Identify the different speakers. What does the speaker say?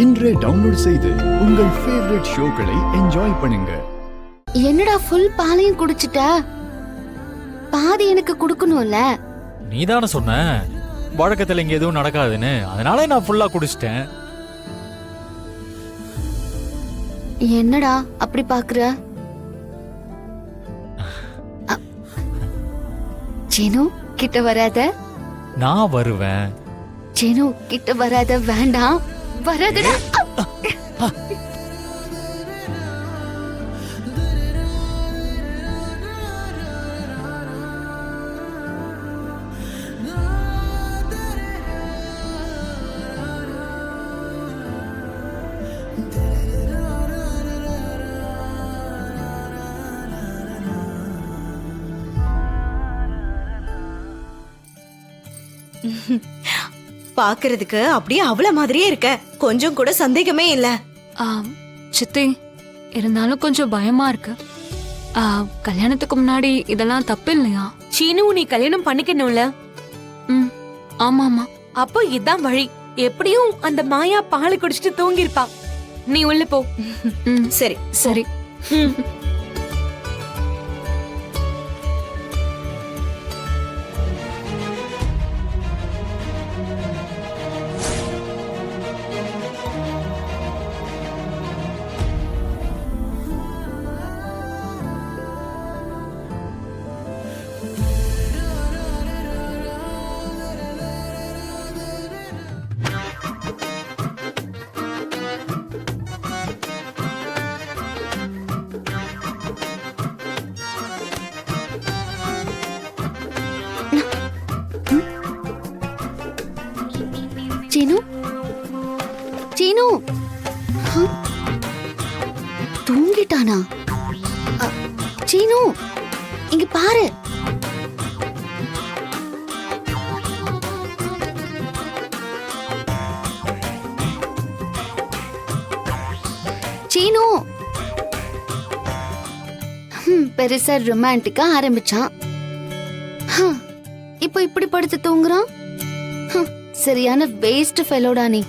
Speaker 1: இன்றே டவுன்லோட் செய்து உங்கள் ஃபேவரட் ஷோக்களை என்ஜாய் பண்ணுங்க.
Speaker 2: என்னடா ஃபுல் பாலையும் குடிச்சிட்ட? பாதி எனக்கு கொடுக்கணும்ல.
Speaker 3: நீதானே சொன்ன வழக்கத்துல இங்க எதுவும் நடக்காதுன்னு, அதனால நான் ஃபுல்லா குடிச்சிட்டேன்.
Speaker 2: என்னடா அப்படி பாக்குற? சேனு கிட்ட வராத.
Speaker 3: நான் வருவேன்.
Speaker 2: சேனு கிட்ட வராத, வேண்டாம் வராதடா.
Speaker 4: பாக்குறதுக்கு அப்படியே அவள மாதிரியே இருக்க, கொஞ்சம் கூட சந்தேகமே இல்ல.
Speaker 5: சித்தி, இருந்தாலும் கொஞ்சம் பயமா இருக்கு. கல்யாணத்துக்கு முன்னாடி இதெல்லாம் தப்பு இல்லையா?
Speaker 6: சீனு, நீ கல்யாணம் பண்ணிக்கணும்ல.
Speaker 5: ஆமா ஆமா.
Speaker 6: அப்போ இதான் வழி. எப்படியும் அந்த மாயா பாலை குடிச்சிட்டு தூங்கிருப்பா. நீ உள்ள போ.
Speaker 4: சரி
Speaker 5: சரி.
Speaker 2: சீனு, சீனு தூங்கிட்டானா? சீனு இங்க பாரு. சீனு பெருசா ரொமான்டிக்கா ஆரம்பிச்சான். இப்போ இப்படி படுத்து தூங்குறான். சரியான வேஸ்ட் ஃபெலோடா நீ.